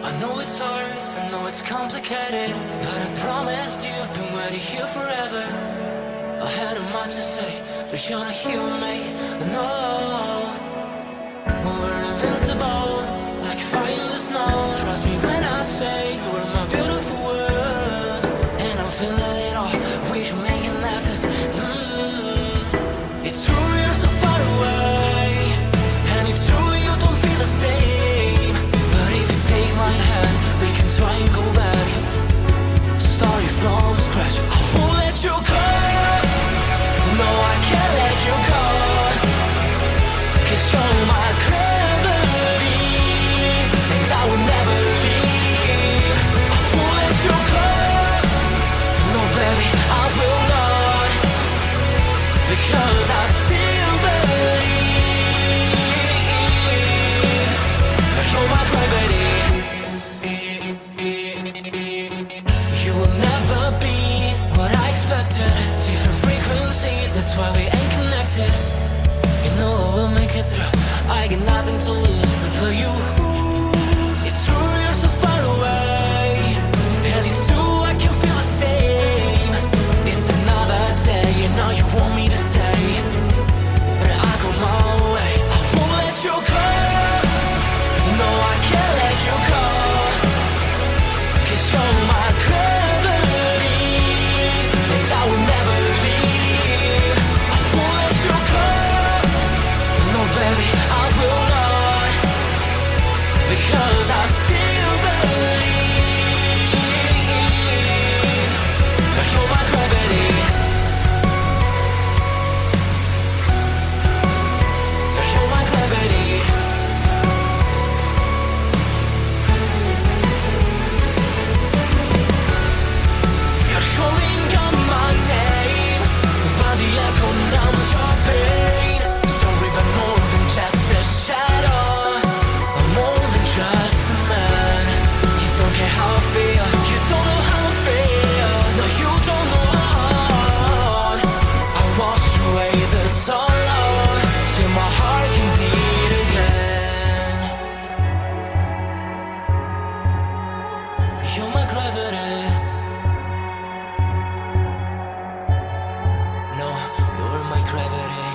I know it's hard, I know it's complicated, but I promised you I've been waiting here forever. I had a much to say, but you're not here with me, no. We're invincible, like fire in the snow. Trust me when I say you are my beautiful world, and I'm feeling it all, we should make an effort. It's true you're so far away, and it's true you don't feel the same. But if you take my hand, we can try and go back, starting from scratch. I won't let you go, no I can't let you go, 'cause you're my gravity, and I will never leave. I won't let you go, no baby I will not, because I still believe. You're my gravity. You will never be what I expected. Different frequencies, that's why we ain't connected. You know I will make it through, I got nothing to lose but you. It's true you're so far away, and it's true I can feel the same. It's another day, you know you want me to stay, but I go my way. I won't let you go, no I can't let you go, 'cause you're my gravity, and I will never leave. I won't let you go, no baby I will not, because I still believe. You're my gravity. You're my gravity. You're calling out my name, but the echo numbs your pain. Sorry, but more than just a shadow, I'm more than just a man. You don't care how I feel, you don't know how I feel. No, you don't know how. I wash away the sorrow till my heart can beat again. You're my gravity. No, you're my gravity.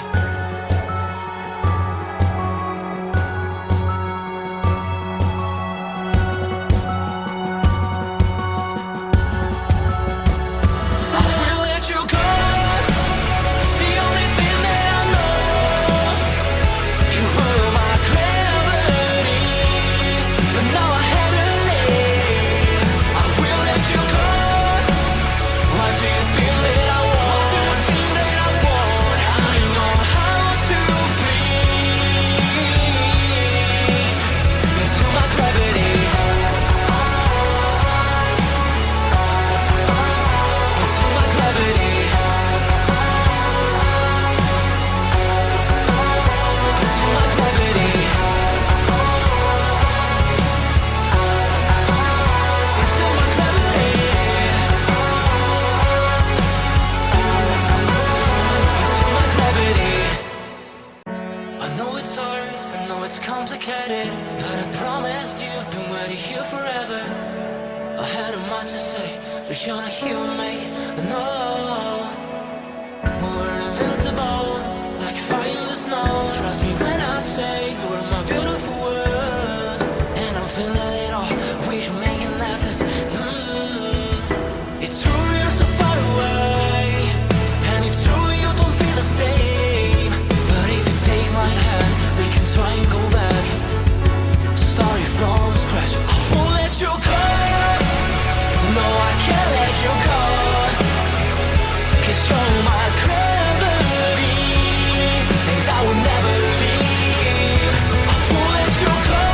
I will let you go, the only thing that I know. You were my gravity, but now I have to leave. I will let you go. Why do you feel that I want? What do you think that I want? I know how to breathe into my gravity, into my gravity, into my gravity, into my gravity, into my gravity. I know it's hard, I know it's complicated, but I promised you I've been waiting here forever. I had a much to say, but you're not here with me, no. We're invincible, like fire in the snow. Trust me when I say you are my beautiful world, and I'm feeling it all, we should make an effort. It's true you're so far away, and it's true you don't feel the same. But if you take my hand, we can try and go back, starting from scratch. I won't let you go, no I can't let you go, 'cause you're my gravity, and I will never leave. I won't let you go,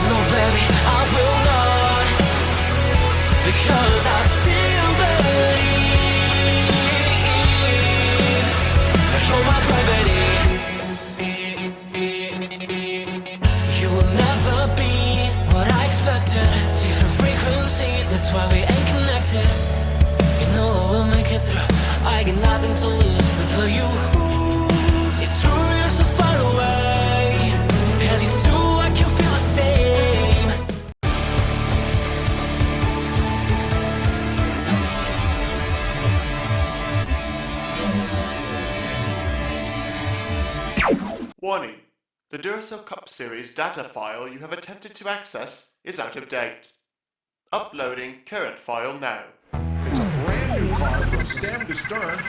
no baby I will not. Warning. The Duracell Cup Series data file you have attempted to access is out of date. Uploading current file now. It's a brand new car from stem to stern,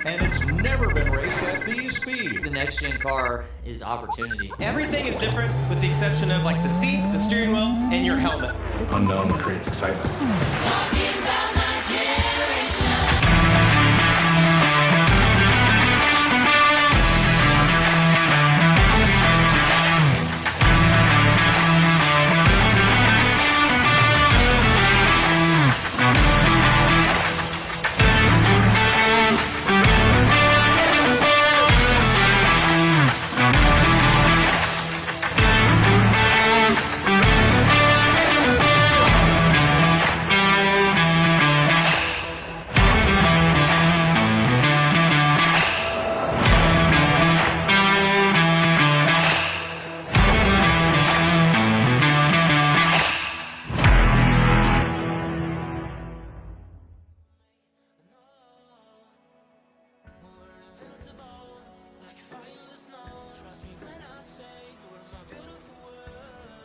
and it's never been raced at these speeds. The next gen car is opportunity. Everything is different with the exception of like the seat, the steering wheel, and your helmet. Unknown creates excitement. Talking about my generation.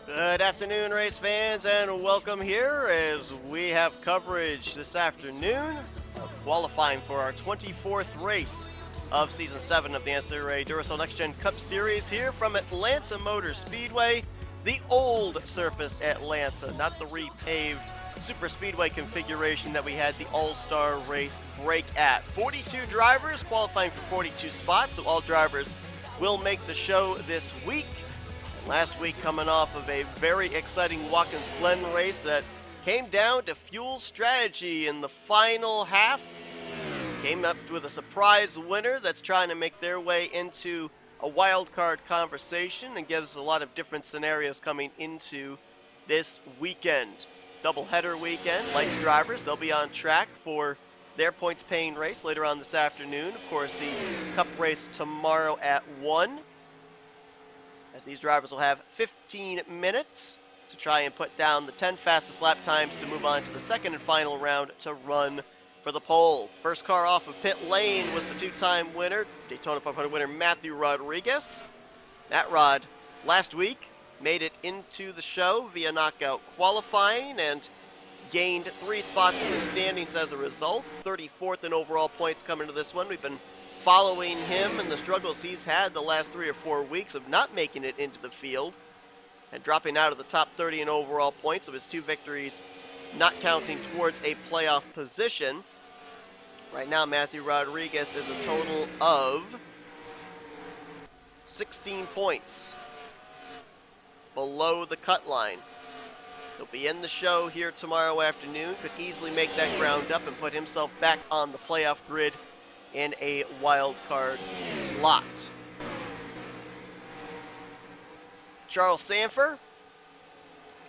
Good afternoon, race fans, and welcome here as we have coverage this afternoon of qualifying for our 24th race of Season 7 of the NNSCRA Duracell Next Gen Cup Series here from Atlanta Motor Speedway, the old surfaced Atlanta, not the repaved super speedway configuration that we had the All-Star race break at. 42 drivers qualifying for 42 spots, so all drivers will make the show this week. Last week coming off of a very exciting Watkins Glen race that came down to fuel strategy in the final half. Came up with a surprise winner that's trying to make their way into a wild card conversation and gives a lot of different scenarios coming into this weekend. Doubleheader weekend, Lights drivers, they'll be on track for their points paying race later on this afternoon. Of course, the Cup race tomorrow at 1. As these drivers will have 15 minutes to try and put down the 10 fastest lap times to move on to the second and final round to run for the pole. First car off of pit lane was the two-time winner, Daytona 500 winner Matthew Rodriguez. Matt Rod last week made it into the show via knockout qualifying and gained 3 spots in the standings as a result. 34th in overall points coming to this one. We've been following him and the struggles he's had the last 3 or 4 weeks of not making it into the field and dropping out of the top 30 in overall points of his 2 victories, not counting towards a playoff position. Right now, Matthew Rodriguez is a total of 16 points below the cut line. He'll be in the show here tomorrow afternoon, could easily make that ground up and put himself back on the playoff grid in a wild card slot. Charles Sanford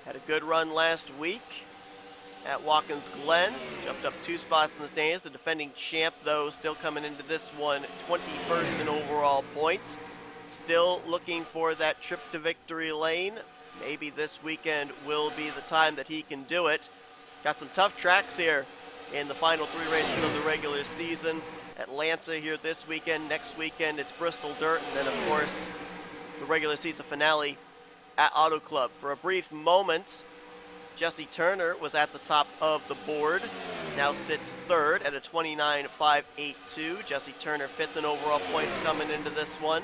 had a good run last week at Watkins Glen. Jumped up 2 spots in the standings. The defending champ, though, still coming into this one 21st in overall points. Still looking for that trip to victory lane. Maybe this weekend will be the time that he can do it. Got some tough tracks here in the final 3 races of the regular season. Atlanta here this weekend. Next weekend, it's Bristol Dirt. And then, of course, the regular season finale at Auto Club. For a brief moment, Jesse Turner was at the top of the board. Now sits 3rd at a 29.582. Jesse Turner 5th in overall points coming into this one.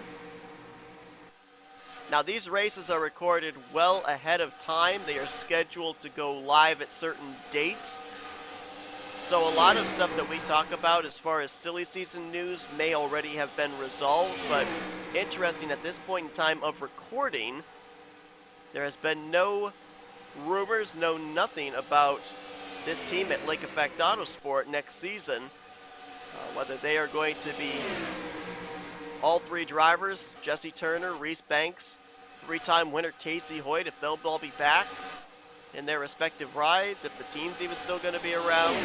Now, these races are recorded well ahead of time. They are scheduled to go live at certain dates. So a lot of stuff that we talk about as far as silly season news may already have been resolved, but interesting at this point in time of recording, there has been no rumors, no nothing about this team at Lake Effect Autosport next season. Whether they are going to be all 3 drivers, Jesse Turner, Reese Banks, 3-time winner Casey Hoyt, if they'll all be back in their respective rides, if the team's even still going to be around.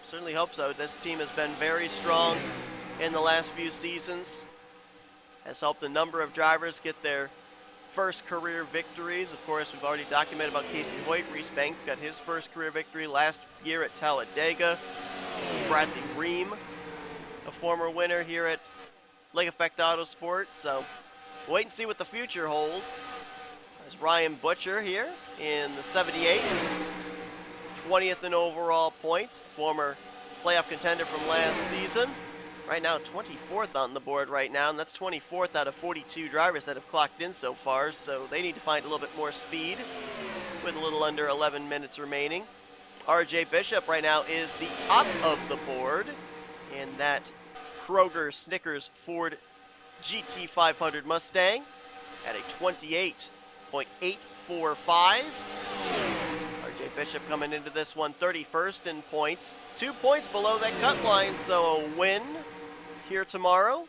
Certainly hope so. This team has been very strong in the last few seasons. Has helped a number of drivers get their first career victories. Of course, we've already documented about Casey Hoyt. Reese Banks got his first career victory last year at Talladega. Bradley Ream, a former winner here at Lake Effect Autosport, so wait and see what the future holds. There's Ryan Butcher here in the 78, 20th in overall points, former playoff contender from last season. Right now, 24th on the board right now, and that's 24th out of 42 drivers that have clocked in so far, so they need to find a little bit more speed with a little under 11 minutes remaining. RJ Bishop right now is the top of the board in that Kroger Snickers Ford GT500 Mustang at a 28.845. RJ Bishop coming into this one 31st in points, 2 points below that cut line, so a win here tomorrow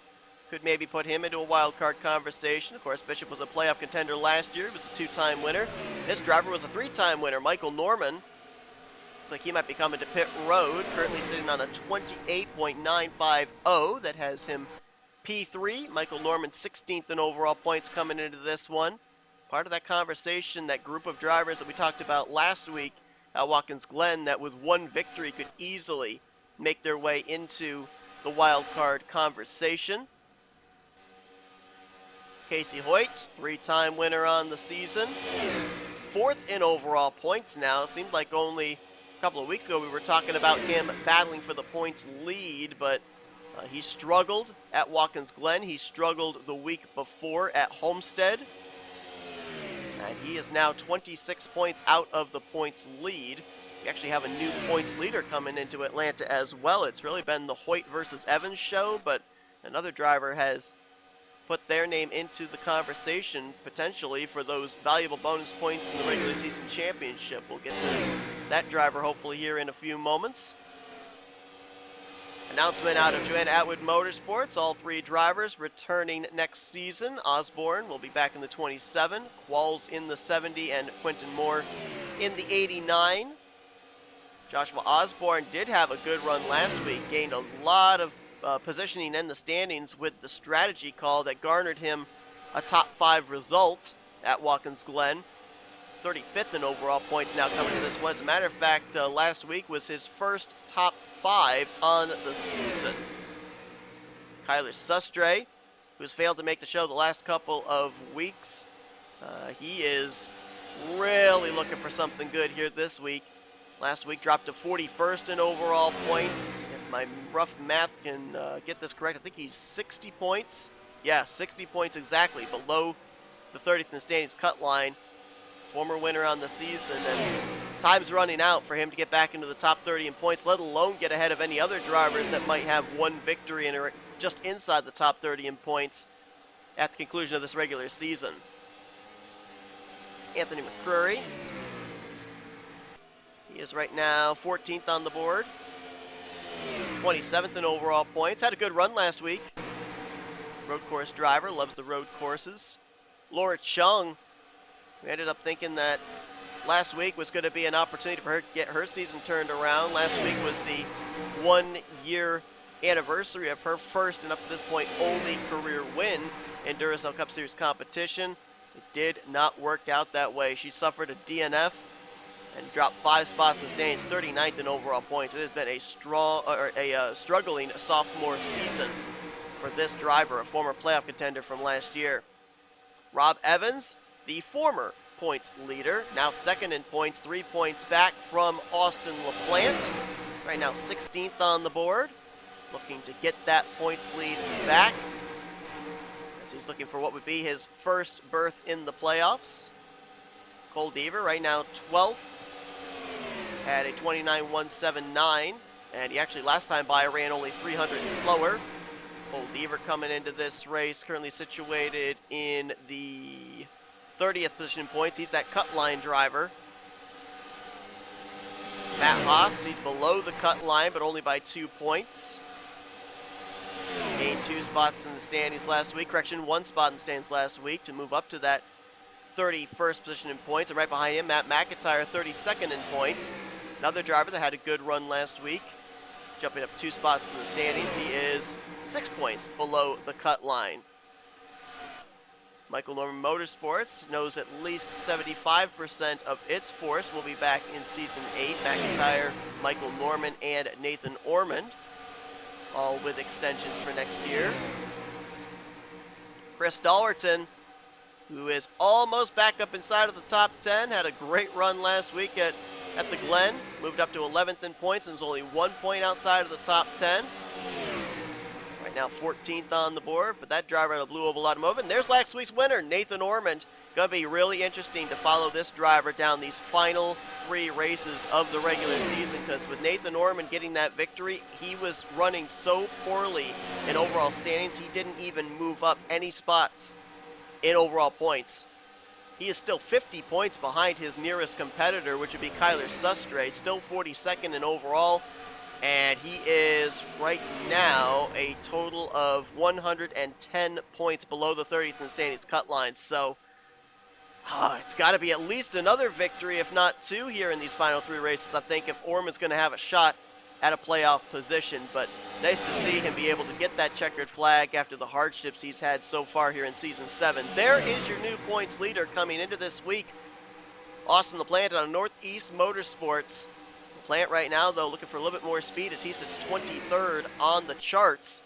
could maybe put him into a wild card conversation. Of course, Bishop was a playoff contender last year. He was a 2-time winner. This driver was a 3-time winner, Michael Norman. Looks like he might be coming to pit road, currently sitting on a 28.950 that has him P3. Michael Norman 16th in overall points coming into this one. Part of that conversation, that group of drivers that we talked about last week at Watkins Glen that with one victory could easily make their way into the wild card conversation. Casey Hoyt, 3-time winner on the season. 4th in overall points now. Seemed like only a couple of weeks ago we were talking about him battling for the points lead, but he struggled at Watkins Glen. He struggled the week before at Homestead. And he is now 26 points out of the points lead. We actually have a new points leader coming into Atlanta as well. It's really been the Hoyt versus Evans show, but another driver has put their name into the conversation potentially for those valuable bonus points in the regular season championship. We'll get to that driver hopefully here in a few moments. Announcement out of Joanna Atwood Motorsports. All 3 drivers returning next season. Osborne will be back in the 27, Qualls in the 70, and Quentin Moore in the 89. Joshua Osborne did have a good run last week, gained a lot of positioning in the standings with the strategy call that garnered him a top 5 result at Watkins Glen. 35th in overall points now coming to this one. As a matter of fact, last week was his first top 5 on the season. Kyler Sustre, who's failed to make the show the last couple of weeks, he is really looking for something good here this week. Last week dropped to 41st in overall points. If my rough math can get this correct, I think he's 60 points. Yeah, 60 points exactly below the 30th in standings cut line. Former winner on the season, and time's running out for him to get back into the top 30 in points, let alone get ahead of any other drivers that might have one victory and are just inside the top 30 in points at the conclusion of this regular season. Anthony McCrory. He is right now 14th on the board. 27th in overall points. Had a good run last week. Road course driver, loves the road courses. Laura Chung, we ended up thinking that last week was going to be an opportunity for her to get her season turned around. Last week was the 1-year anniversary of her first and up to this point only career win in Duracell Cup Series competition. It did not work out that way. She suffered a DNF and dropped 5 spots in the standings, 39th in overall points. It has been a struggling sophomore season for this driver, a former playoff contender from last year. Rob Evans, the former points leader, now 2nd in points, 3 points back from Austin LaPlante. Right now 16th on the board, looking to get that points lead back as he's looking for what would be his first berth in the playoffs. Cole Deaver right now 12th at a 29.179, and he actually last time by ran only 300 slower. Cole Deaver coming into this race currently situated in the 30th position in points. He's that cut line driver. Matt Haas, he's below the cut line, but only by 2 points. Gained 2 spots in the standings last week. Correction, 1 spot in the standings last week to move up to that 31st position in points. And right behind him, Matt McIntyre, 32nd in points. Another driver that had a good run last week, jumping up 2 spots in the standings. He is 6 points below the cut line. Michael Norman Motorsports knows at least 75% of its force will be back in Season 8. McIntyre, Michael Norman, and Nathan Ormond, all with extensions for next year. Chris Dollerton, who is almost back up inside of the top 10, had a great run last week at the Glen, moved up to 11th in points and is only 1 point outside of the top 10. Right now 14th on the board, but that driver out of Blue Oval Automotive. And there's last week's winner, Nathan Ormond. Going to be really interesting to follow this driver down these final 3 races of the regular season, because with Nathan Ormond getting that victory, he was running so poorly in overall standings, he didn't even move up any spots in overall points. He is still 50 points behind his nearest competitor, which would be Kyler Sustre, still 42nd in overall, and he is right now a total of 110 points below the 30th in standings cut line. So it's got to be at least another victory, if not 2 here in these final 3 races, I think, if Ormond's going to have a shot at a playoff position. But nice to see him be able to get that checkered flag after the hardships he's had so far here in Season 7. There is your new points leader coming into this week, Austin LaPlante on Northeast Motorsports. LaPlante right now, though, looking for a little bit more speed as he sits 23rd on the charts.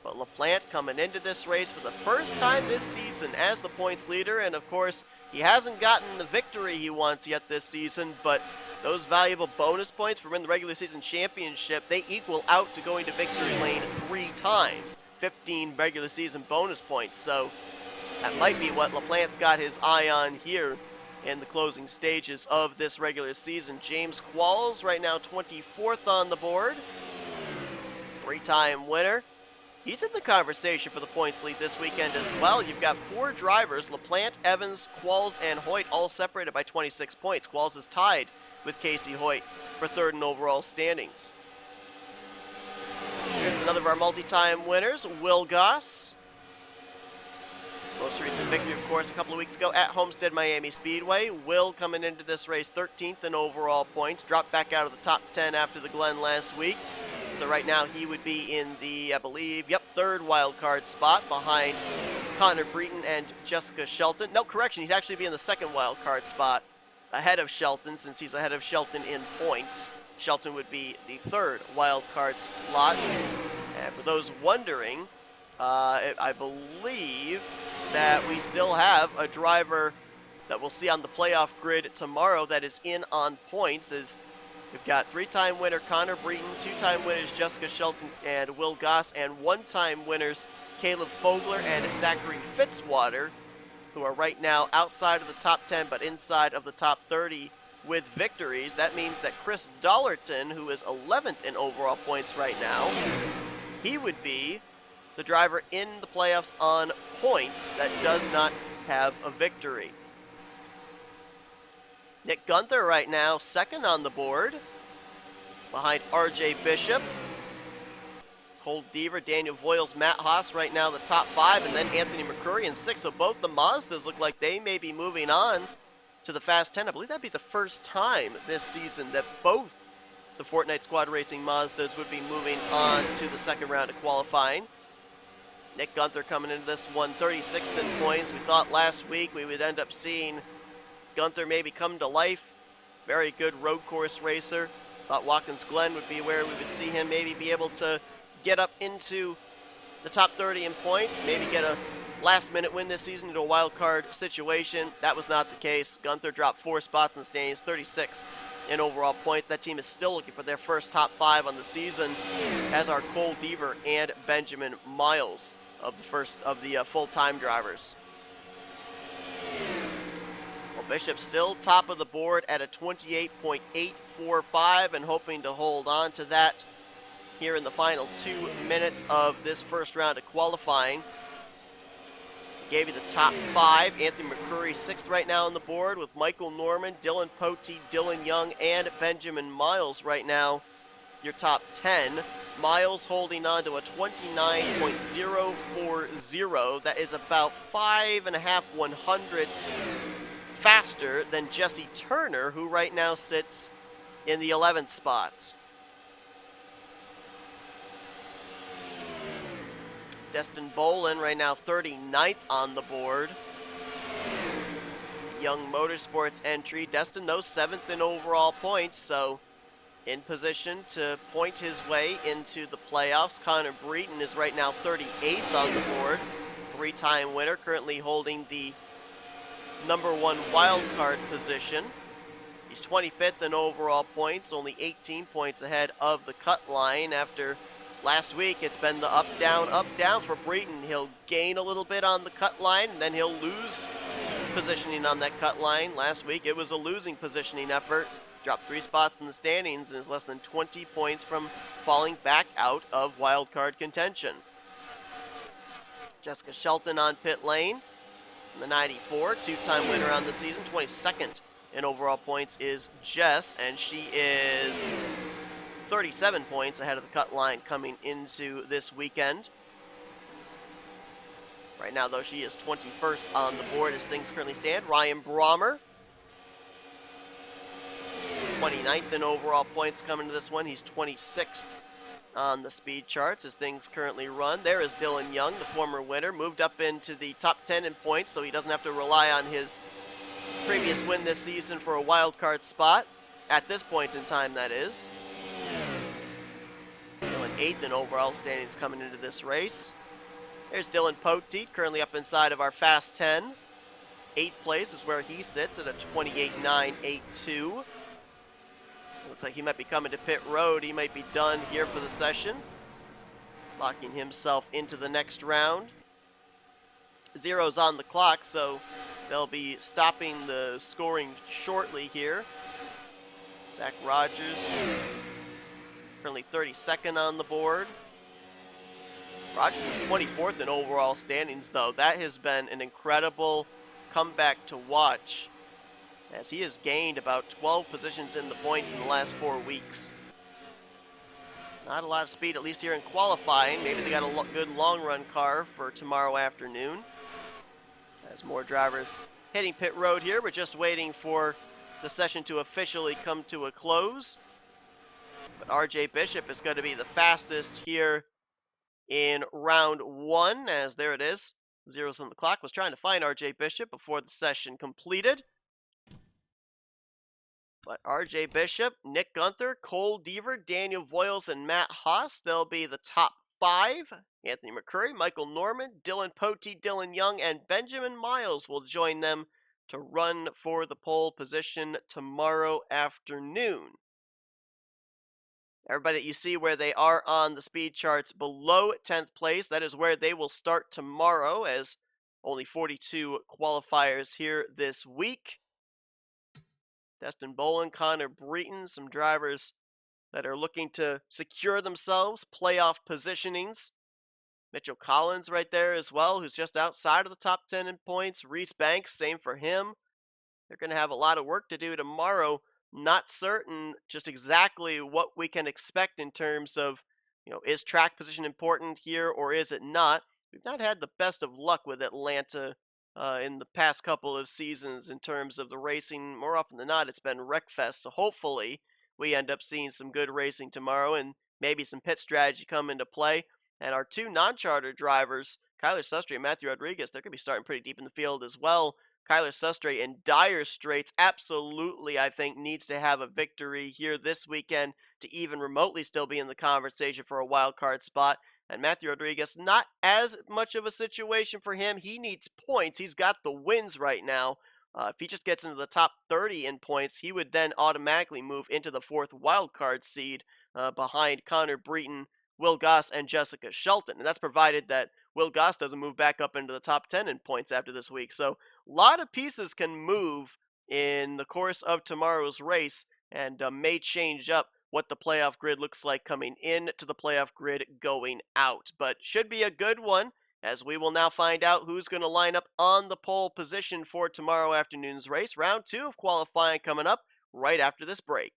But LaPlante coming into this race for the first time this season as the points leader, and of course, he hasn't gotten the victory he wants yet this season, but those valuable bonus points from in the regular season championship, they equal out to going to victory lane 3 times, 15 regular season bonus points. So that might be what LaPlante's got his eye on here in the closing stages of this regular season. James Qualls right now 24th on the board, 3-time winner. He's in the conversation for the points lead this weekend as well. You've got 4 drivers, LaPlante, Evans, Qualls, and Hoyt, all separated by 26 points. Qualls is tied with Casey Hoyt for 3rd in overall standings. Here's another of our multi-time winners, Will Goss. His most recent victory, of course, a couple of weeks ago at Homestead Miami Speedway. Will coming into this race 13th in overall points, dropped back out of the top 10 after the Glen last week. So right now he would be in the, I believe, 3rd wild card spot behind Connor Breton and Jessica Shelton. No, correction, he'd actually be in the 2nd wild card spot ahead of Shelton, since he's ahead of Shelton in points. Shelton would be the 3rd wild card slot. And for those wondering, I believe that we still have a driver that we'll see on the playoff grid tomorrow that is in on points, as we've got 3-time winner Connor Breton, 2-time winners Jessica Shelton and Will Goss, and 1-time winners Caleb Fogler and Zachary Fitzwater, who are right now outside of the top 10 but inside of the top 30 with victories. That means that Chris Dollerton, who is 11th in overall points right now, he would be the driver in the playoffs on points that does not have a victory. Nick Gunther right now 2nd on the board behind RJ Bishop, Cole Deaver, Daniel Voiles, Matt Haas right now the top 5, and then Anthony McCurry in 6th. So both the Mazdas look like they may be moving on to the Fast 10. I believe that'd be the first time this season that both the Fortnite Squad Racing Mazdas would be moving on to the 2nd round of qualifying. Nick Gunther coming into this one 36th in points. We thought last week we would end up seeing Gunther maybe come to life. Very good road course racer. Thought Watkins Glen would be where we would see him maybe be able to get up into the top 30 in points, maybe get a last-minute win this season into a wild card situation. That was not the case. Gunther dropped 4 spots in standings, 36th in overall points. That team is still looking for their first top 5 on the season, as are Cole Deaver and Benjamin Miles of the full-time drivers. Well, Bishop still top of the board at a 28.845 and hoping to hold on to that here in the final 2 minutes of this first round of qualifying. Gave you the top 5. Anthony McCurry 6th right now on the board with Michael Norman, Dylan Pote, Dylan Young, and Benjamin Miles right now your top 10. Miles holding on to a 29.040. That is about 5.5 100ths faster than Jesse Turner, who right now sits in the 11th spot. Destin Bolin right now 39th on the board. Young Motorsports entry. Destin, though, 7th in overall points, so in position to point his way into the playoffs. Connor Breton is right now 38th on the board three-time winner, currently holding the #1 wild card position. He's 25th in overall points, only 18 points ahead of the cut line. After last week, it's been the up, down for Breton. He'll gain a little bit on the cut line, and then he'll lose positioning on that cut line. Last week, it was a losing positioning effort. Dropped 3 spots in the standings and is less than 20 points from falling back out of wild card contention. Jessica Shelton on pit lane in the 94, two-time winner on the season. 22nd in overall points is Jess, and she is 37 points ahead of the cut line coming into this weekend. Right now, though, she is 21st on the board as things currently stand. Ryan Brommer, 29th in overall points coming to this one. He's 26th on the speed charts as things currently run. There is Dylan Young, the former winner, moved up into the top 10 in points, so he doesn't have to rely on his previous win this season for a wild card spot. At this point in time, that is. Dylan 8th in overall standings coming into this race. There's Dylan Poteet, currently up inside of our Fast 10. 8th place is where he sits at a 28.982. Looks like he might be coming to pit road. He might be done here for the session, locking himself into the next round. Zero's on the clock, so they'll be stopping the scoring shortly here. Zach Rogers, currently 32nd on the board. Rogers is 24th in overall standings, though. That has been an incredible comeback to watch, as he has gained about 12 positions in the points in the last 4 weeks. Not a lot of speed, at least here in qualifying. Maybe they got a good long-run car for tomorrow afternoon. As more drivers hitting pit road here, we're just waiting for the session to officially come to a close. But RJ Bishop is going to be the fastest here in round 1, as there it is. Zeros on the clock. Was trying to find RJ Bishop before the session completed. But RJ Bishop, Nick Gunther, Cole Deaver, Daniel Voiles, and Matt Haas, they'll be the top 5. Anthony McCurry, Michael Norman, Dylan Poteet, Dylan Young, and Benjamin Miles will join them to run for the pole position tomorrow afternoon. Everybody that you see where they are on the speed charts below 10th place, that is where they will start tomorrow, as only 42 qualifiers here this week. Destin Bolin, Connor Breton, some drivers that are looking to secure themselves playoff positionings. Mitchell Collins right there as well, who's just outside of the top 10 in points. Reese Banks, same for him. They're going to have a lot of work to do tomorrow. Not certain just exactly what we can expect in terms of, is track position important here or is it not? We've not had the best of luck with Atlanta in the past couple of seasons in terms of the racing. More often than not, it's been wreckfest. So hopefully we end up seeing some good racing tomorrow and maybe some pit strategy come into play. And our 2 non-charter drivers, Kyler Sustre and Matthew Rodriguez, they're going to be starting pretty deep in the field as well. Kyler Sustre in dire straits, absolutely, I think, needs to have a victory here this weekend to even remotely still be in the conversation for a wild card spot. And Matthew Rodriguez, not as much of a situation for him. He needs points. He's got the wins right now. If he just gets into the top 30 in points, he would then automatically move into the 4th wild card seed behind Connor Breton, Will Goss, and Jessica Shelton. And that's provided that Will Goss doesn't move back up into the top 10 in points after this week. So a lot of pieces can move in the course of tomorrow's race and may change up what the playoff grid looks like coming in to the playoff grid going out. But should be a good one, as we will now find out who's going to line up on the pole position for tomorrow afternoon's race. Round 2 of qualifying coming up right after this break.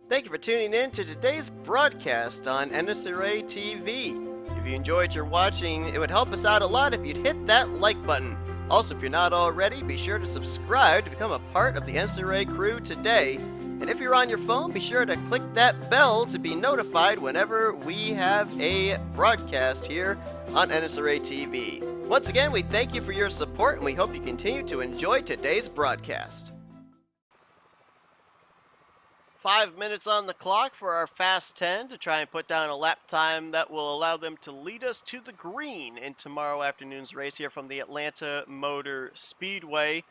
Thank you for tuning in to today's broadcast on NNSCRA TV. If you enjoyed your watching, it would help us out a lot if you'd hit that like button. Also, if you're not already, be sure to subscribe to become a part of the NNSCRA crew today. And if you're on your phone, be sure to click that bell to be notified whenever we have a broadcast here on NNSCRA TV. Once again, we thank you for your support, and we hope you continue to enjoy today's broadcast. 5 minutes on the clock for our Fast 10 to try and put down a lap time that will allow them to lead us to the green in tomorrow afternoon's race here from the Atlanta Motor Speedway.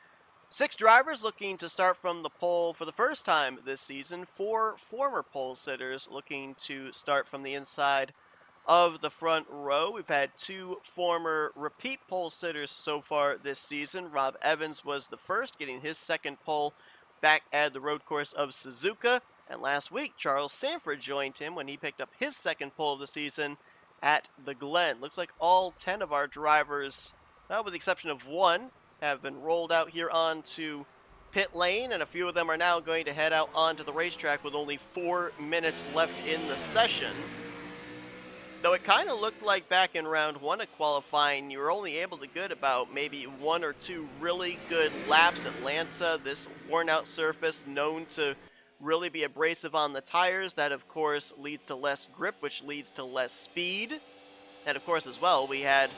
6 drivers looking to start from the pole for the first time this season. 4 former pole sitters looking to start from the inside of the front row. We've had 2 former repeat pole sitters so far this season. Rob Evans was the first, getting his second pole back at the road course of Suzuka. And last week, Charles Sanford joined him when he picked up his second pole of the season at the Glen. Looks like all 10 of our drivers, with the exception of 1, have been rolled out here onto pit lane, and a few of them are now going to head out onto the racetrack with only 4 minutes left in the session. Though it kind of looked like back in round 1 of qualifying, you were only able to get about maybe 1 or 2 really good laps. Atlanta, this worn-out surface known to really be abrasive on the tires. That, of course, leads to less grip, which leads to less speed. And, of course, as well, we had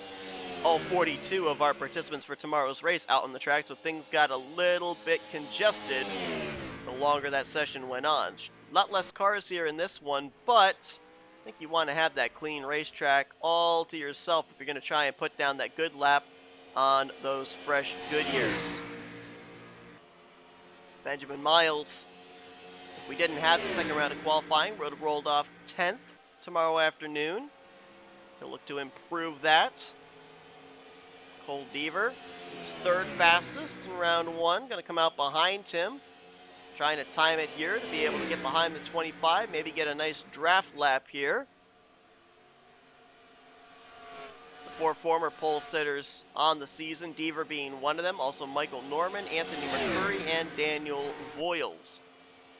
all 42 of our participants for tomorrow's race out on the track, so things got a little bit congested the longer that session went on. A lot less cars here in this one, but I think you want to have that clean racetrack all to yourself if you're going to try and put down that good lap on those fresh Goodyears. Benjamin Miles, if we didn't have the second round of qualifying, would have rolled off 10th tomorrow afternoon. He'll look to improve that. Cole Deaver, his 3rd fastest in round 1, going to come out behind him. Trying to time it here to be able to get behind the 25, maybe get a nice draft lap here. The 4 former pole sitters on the season, Deaver being one of them, also Michael Norman, Anthony McCurry, and Daniel Voiles,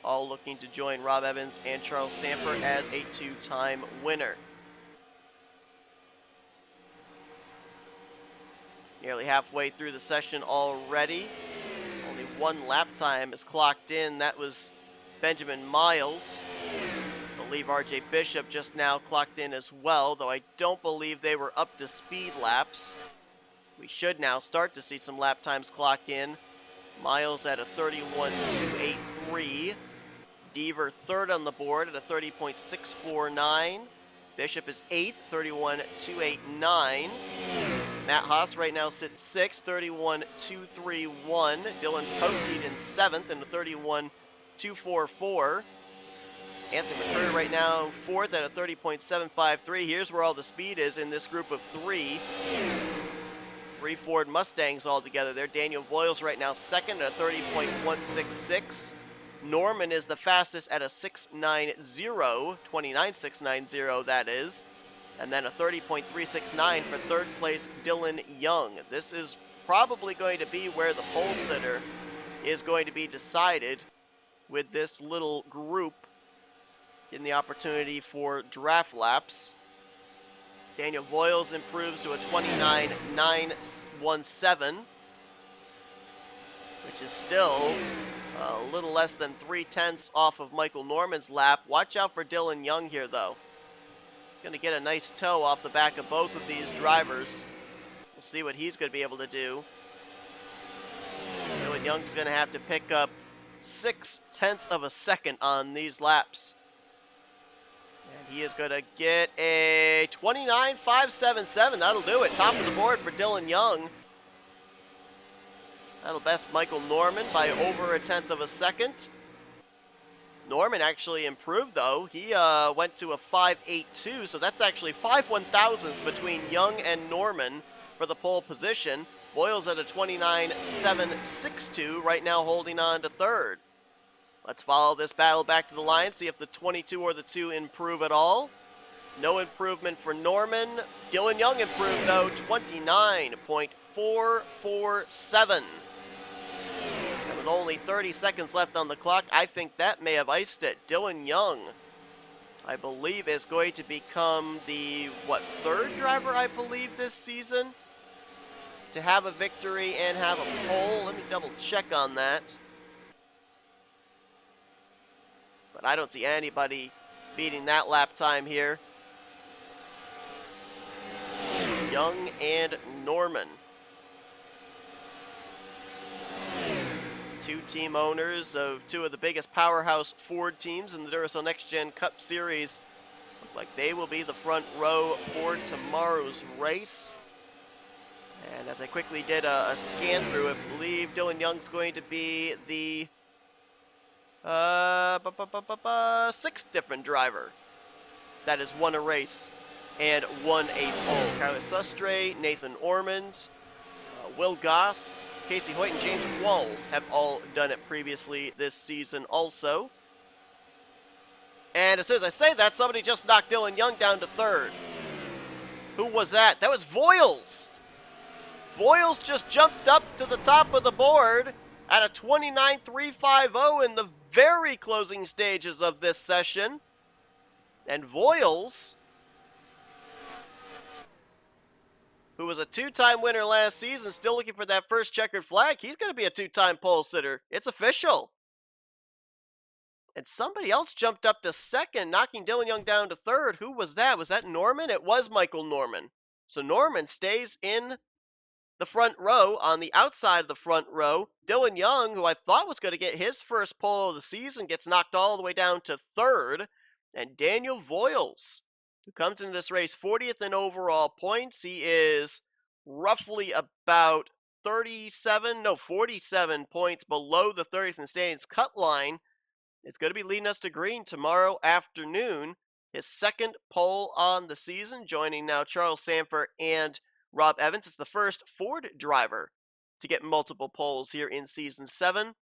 all looking to join Rob Evans and Charles Sanford as a 2-time winner. Nearly halfway through the session already. Only 1 lap time is clocked in. That was Benjamin Miles. I believe RJ Bishop just now clocked in as well, though I don't believe they were up to speed laps. We should now start to see some lap times clock in. Miles at a 31.283. Deaver 3rd on the board at a 30.649. Bishop is 8th, 31.289. Matt Haas right now sits 6th, 31.231. Dylan Poteet in 7th and a 31.244. Anthony McCurry right now 4th at a 30.753. Here's where all the speed is in this group of 3. 3 Ford Mustangs all together there. Daniel Voiles right now 2nd at a 30.166. Norman is the fastest at a 690, 29.690 that is. And then a 30.369 for 3rd place Dylan Young. This is probably going to be where the pole sitter is going to be decided, with this little group getting the opportunity for draft laps. Daniel Voiles improves to a 29.917, which is still a little less than 3/10 off of Michael Norman's lap. Watch out for Dylan Young here, though. Going to get a nice toe off the back of both of these drivers. We'll see what he's going to be able to do. Dylan Young's going to have to pick up 0.6 of a second on these laps. And he is going to get a 29.577. That'll do it. Top of the board for Dylan Young. That'll best Michael Norman by over 0.1 of a second. Norman actually improved, though. He went to a 5.82, so that's actually 5 1/1000ths between Young and Norman for the pole position. Voiles at a 29.762, right now holding on to 3rd. Let's follow this battle back to the line, see if the 22 or the 2 improve at all. No improvement for Norman. Dylan Young improved, though, 29.447. With only 30 seconds left on the clock, I think that may have iced it. Dylan Young, I believe, is going to become the, 3rd driver, I believe, this season to have a victory and have a pole. Let me double check on that. But I don't see anybody beating that lap time here. Young and Norman. two team owners of two of the biggest powerhouse Ford teams in the Duracell Next Gen Cup Series. Look like they will be the front row for tomorrow's race. And as I quickly did a scan through, I believe Dylan Young's going to be the sixth different driver that has won a race and won a pole. Carlos Sustre, Nathan Ormond, Will Goss, Casey Hoyt, and James Qualls have all done it previously this season also. And as soon as I say that, somebody just knocked Dylan Young down to third. Who was that? That was Voiles. Voiles just jumped up to the top of the board at a 29.350 in the very closing stages of this session. And Voiles, who was a two-time winner last season, still looking for that first checkered flag, he's going to be a two-time pole sitter. It's official. And somebody else jumped up to second, knocking Dylan Young down to third. Who was that? Was that Norman? It was Michael Norman. So Norman stays in the front row, on the outside of the front row. Dylan Young, who I thought was going to get his first pole of the season, gets knocked all the way down to third. And Daniel Voiles, who comes into this race 40th in overall points. He is roughly about 47 points below the 30th in standings cut line. It's going to be leading us to green tomorrow afternoon. His second pole on the season, joining now Charles Sanford and Rob Evans. It's the first Ford driver to get multiple poles here in Season 7.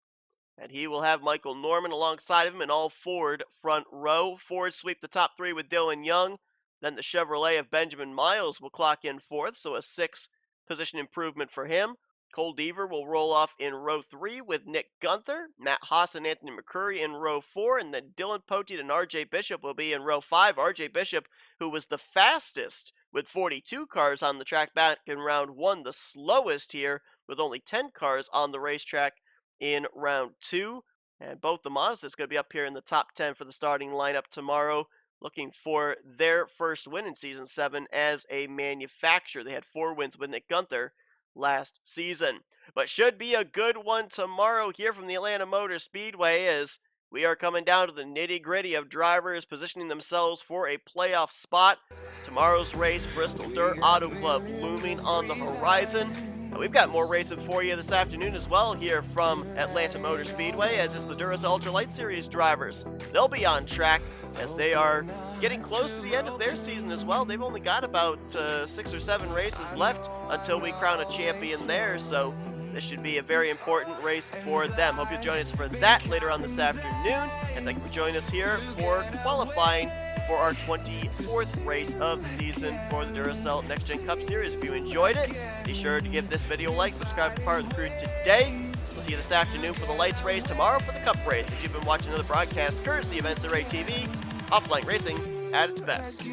And he will have Michael Norman alongside of him in all Ford front row. Ford sweep the top three with Dylan Young. Then the Chevrolet of Benjamin Miles will clock in fourth, so a 6-position improvement for him. Cole Deaver will roll off in row 3 with Nick Gunther. Matt Haas and Anthony McCurry in row 4, and then Dylan Poteet and RJ Bishop will be in row 5. RJ Bishop, who was the fastest with 42 cars on the track back in round 1, the slowest here with only 10 cars on the racetrack in round 2. And both the Mazdas going to be up here in the top 10 for the starting lineup tomorrow, looking for their first win in Season 7 as a manufacturer. They had 4 wins with Nick Gunther last season. But should be a good one tomorrow here from the Atlanta Motor Speedway, as we are coming down to the nitty-gritty of drivers positioning themselves for a playoff spot. Tomorrow's race, Bristol Dirt Auto Club looming on the horizon. And we've got more racing for you this afternoon as well here from Atlanta Motor Speedway, as is the Duracell Ultralight Series drivers. They'll be on track as they are getting close to the end of their season as well. They've only got about 6 or 7 races left until we crown a champion there, so this should be a very important race for them. Hope you'll join us for that later on this afternoon, and thank you for joining us here for qualifying for our 24th race of the season for the Duracell Next Gen Cup Series. If you enjoyed it, be sure to give this video a like, subscribe to part of the crew today. We'll see you this afternoon for the lights race, tomorrow for the Cup race. If you've been watching another broadcast courtesy of NNSCRA TV, offline racing at its best.